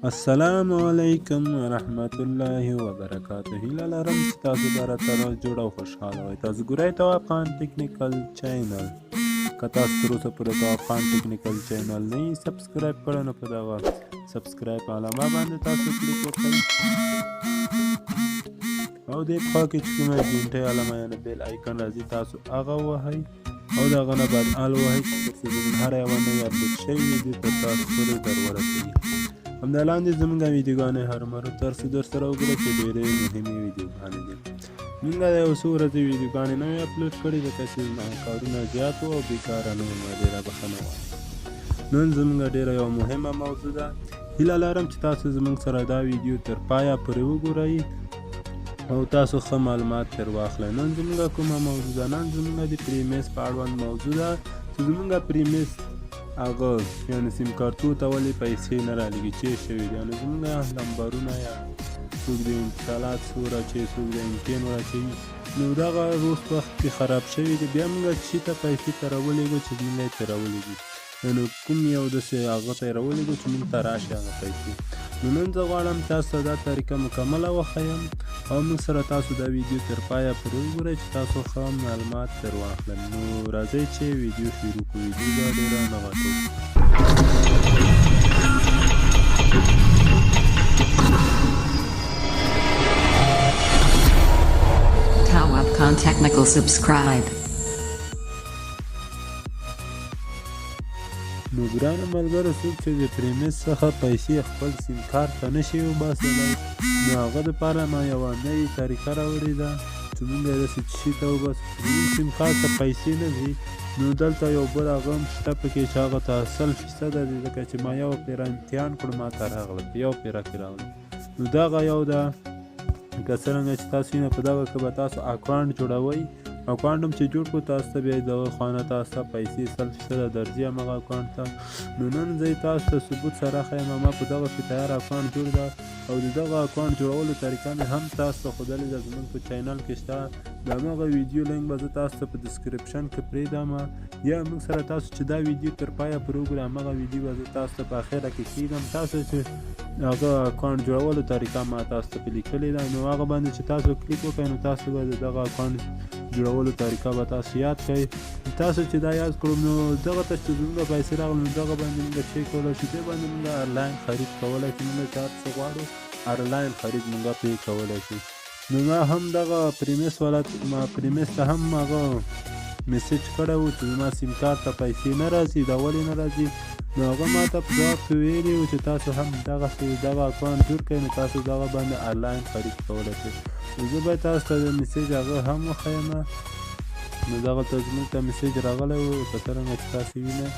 السلام علیکم ورحمت الله وبرکاته. هیله لرم چې تاسو به راته جوړ او خوشحاله وئ. تاسو ګورئ تواب خان ټیکنیکل چینل. که تاسو تر اوسه پورې تواب خان ټیکنیکل چینل نه یې سبسکرایب کړی نو په دغه سبسکرایب علامه باندې تاسو کلیک وکړئ او دې پخوا کې چې کومه ګینټۍ علامه یعنې بیل آیکن راځي تاسو هغه ووهئ او د هغه نه بعد آل ووهئ چې تر څو زموږ هره یوه نوې اپډیټ شوې ویډیو تر تاسو پورې در ورسوي. همدا لاندې زموږ ویډیوګانې هرومرو ترڅو درسره وګورئ چې ډېرې مهمې ویډیوګانې دي. موږ د یو څو ورځې ویډیوګانې نوې اپلوډ کړي ځکه چې کارونه زیات وو او بېکاره نه وم، ډېره بښنه غواړم. نن زموږ ډېره یوه مهمه موضوع ده. هیله لرم چې تاسو زموږ سره دا ویډیو تر پایه پورې وګورئ او تاسو ښه معلومات ترې واخلئ. نن زموږ کومه موضوع ده؟ نن زموږ د پریمیس په اړوند موضوع ده چې زموږ پریمیس هغه یعنې سیم کارتو ته ولې پیسې نه رالېږي، چی شوي دي؟ یعنې زموږ نمبرونه یا څوک د اتصالات سور اچوي، څوک د MTN ور اچوي، نو دغه اوس وخت کې خراب شوي دي. بیا موږ چي ته پیسې ته راولېږو چې موږ یې ترې راولېږو، نو کوم یو داسې هغه ته یې راولېږو چې موږ ته راشي هغه پیسې. نو نن زه غواړم تاسو ته دا طریقه مکمله وښیم او موږ سره تاسو دا ویډیو تر پایه پورې وګورئ چې تاسو ښه معلومات ترې واخلئ. نو راځئ چې ویډیو شروع کړو. ویډیو به ډېره نه غټو. Tawab Khan Technical subscribe. نو ګرانو ملګرو، څوک چې د پریمیس څخه پیسې خپل سیم کارت ته نشي وباسلی، نو هغه دپاره ما یوه نوې طریقه راوړې ده چې موږ یې داسې شي ته وباسو چې زموږ سیم کارت ته پیسې نه ځي. نو دلته یو بل هغه هم شته پکې چې هغه ته 100% دي، ځکه چې ما یو پېره امتحان کړو ما ته راغله، په یو پېره کې راغله. نو دغه یو ده که څرنګه چې تاسو وینئ په دغه کې به تاسو اکاونټ جوړوئ. اکاونټ هم چې جوړ کړو تاسو ته بیا دغه خوا نه تاسو ته پیسې 100% درځي همغه اکاونټ ته. نو نن زه تاسو ته ثبوت سره ښیم. ما په دغه کې تیار اکاونټ جوړ ده او د دغه اکاونټ جوړولو طریقه مې هم تاسو ته ښودلې ده. زموږ په چینل کې شته. د همغه ویډیو لینک به زه تاسو ته په ډسکرپشن کې پرېږدم، یا موږ سره تاسو چې دا ویډیو تر پایه پورې وګورئ همغه ویډیو به زه تاسو ته په اخره کې کېږدم. تاسو چې هغه اکاونټ جوړولو طریقه ما تاسو ته په لیکلې ده، نو هغه باندې چې تاسو کلیک وکړئ نو تاسو به د دغه اکاونټ جوړولو طریقه به تاسو یاد کړئ. تاسو چې دا یاد کړو نو دغه ته چې زموږ پیسې راغلو نو دغه باندې موږ چیک کولی شو. دې باندې موږ آنلاین خرید کولی شو. موږ چې هر څه غواړو آنلاین خرید موږ پرې کولی شو. نو ما هم دغه پریمیس والا ما پریمیس ته هم هغه میسیج کړی و چې زما سیم کارت ته پیسې نه راځي، دا ولې نه راځي؟ نو هغه ما ته په ځواب کې ویلي و چې تاسو هم دغسې دغه اکاونټ جوړ کړئ نو تاسو دغه باندې آنلاین خرید کولی شئ. نو زه باید تاسو ته د میسیج هغه هم وښیم. نو دغه ته زموږ ته میسیج راغلی و لکه څرنګه چې تاسو وینئ.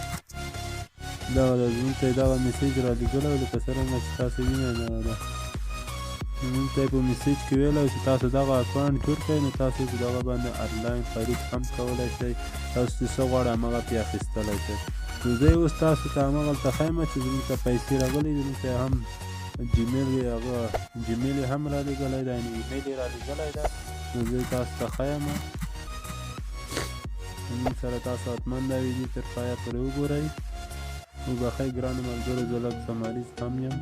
دغه زموږ ته یې دغه میسیج رالیږلی و لکه څرنګه چې تاسو وینئ. دغه ده موږ ته یې په میسیج کې ویلی و چې تاسو دغه اکاونټ جوړ کړئ نو تاسو په دغه باندې آنلاین خرید هم کولی شئ. تاسو چې څه غواړئ همغه پرې اخیستلی شئ. نو زه اوس تاسو ته همغلته ښیم چې زموږ ته پیسې راغلي دي. موږ ته هم جیمیل یې هم رالیږلی ده، یعنې ایمیل یې رالیږلی ده. نو زه تاسو ته ښیم. موږ سره تاسو حتما دا ویډیو تر پایه پورې وګورئ. وبښئ ګرانو ملګرو، زه لږ سماریز هم یم.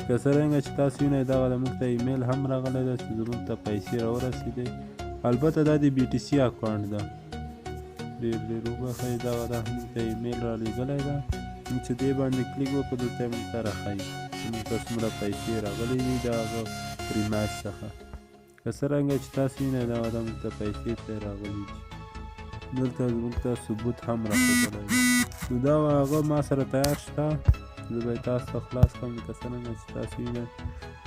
که څرنګه چې تاسو وینئ دغه د موږ ته ایمیل هم راغلی ده چې زموږ ته پیسې راورسېدې. البته دا د BTC اکاونټ ده. ډېر وبښئ، دغه ده موږ ته ایمیل رالیږلی ده. موږ چې دې باندې کلیک وکړو دلته یې موږ ته راښیي چې موږ ته څومره پیسې راغلي دي د هغه پریمیس څخه. که څرنګه چې تاسو وینئ دغه ده موږ ته پیسې ترې راغلي دي. دلته موږ ته ثبوت هم راښودلی دی. نو دا هغه ما سره تیار شته. زه به یې تاسو ته خلاص کړم. لکه څرنګه چې تاسو وینئ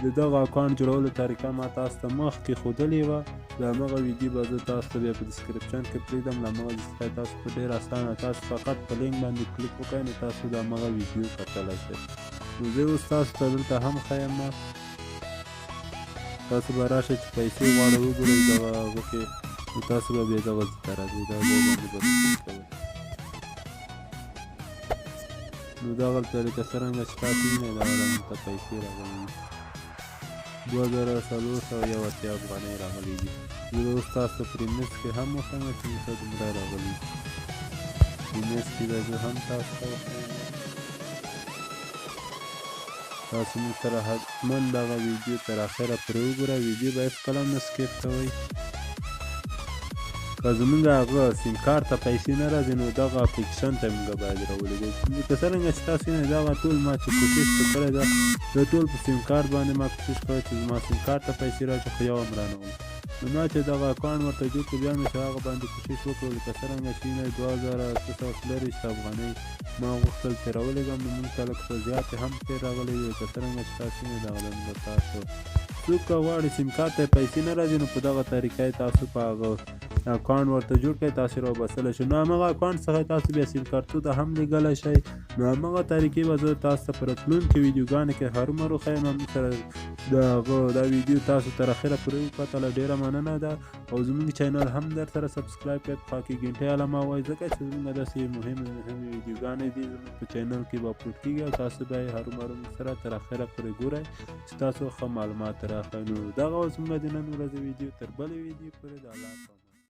د دغه اکاونټ جوړولو طریقه ما تاسو ته مخکې ښودلې وه. د همغه ویډیو به زه تاسو ته بیا په ډسکرپشن کې پرېږدم. له همغه ځای څخه تاسو په ډېر اسانه تاسو فقط په لینک باندې کلیک وکړئ نو تاسو د همغه ویډیو کتلی شئ. نو زه اوس تاسو ته دلته هم ښیم. تاسو به راشئ چې پیسې غواړئ وګورئ دغه هغه کې، نو تاسو به بیا دغه ځای ته راځئ. دا ځای باندې به کلیک کوئ. نو دغلته لکه څرنګه چې تاسو وینئ دغه موږ ته پیسې راغلي دي. 2481 افغانۍ راغلي دي. زه اوس تاسو ته پریمیس کې هم وښیم چې موږ ته دومره راغلي دي. پریمیس کې به زه هم تاسو ته وښیم. تاسو موږ سره حتما دغه ویډیو تر اخره پورې وګوره. ویډیو به هېڅکله هم نه سکیپ کوئ. که زمونږ هغه سیم کارت ته پیسې نه راځي نو دغه اپلیکیشن ته موږ باید راولېږو. که څرنګه چې تاسو وینئ دغه ټول ما چې کوشش کړی ده دا ټول په سیم کارت باندې ما کوشش کړی چې زما سیم کارت ته پیسې راشي خو یو هم رانغلل. نو ما چې دغه اکاونټ ورته جوړ کړ بیا مې چې هغه باندې کوشش وکړ لکه څرنګه چې وینئ 2340 افغانۍ ما غوښتل چې راولېږم نو موږ ته لږ څه زیاتې هم پرې راغلی دي. لکه څرنګه چې تاسو وینئ دغه د تاسو څوک که غواړي سیم کارت ته پیسې نه راځي نو په دغه طریقه یې تاسو په هغه اکاونټ ورته جوړ کړئ تاسو راوبسلی شئ. نو همغه اکاونټ څخه تاسو بیا سیم کارتو ته هم لیږلی شئ. نو همغه طریقې به زه تاسو ته په راتلونکي ویډیوګانو کې هرومرو ښیم. موږ سره دا ویډیو تاسو تر اخره پورې وکتله ډېره مننه ده او زموږ چینل هم در سره سبسکرایب کړئ په خوا کې ګنټۍ علامه ووایئ ځکه چې زموږ داسې مهمې ویډیوګانې دي زموږ په چینل کې به اپلوډ کېږي او تاسو به یې هرومرو موږ سره تر اخره پورې ګورئ چې تاسو ښه معلومات راکړئ. نو دغه وه زموږ د نن ورځې ویډیو. تر بلې ویډیو پورې د الله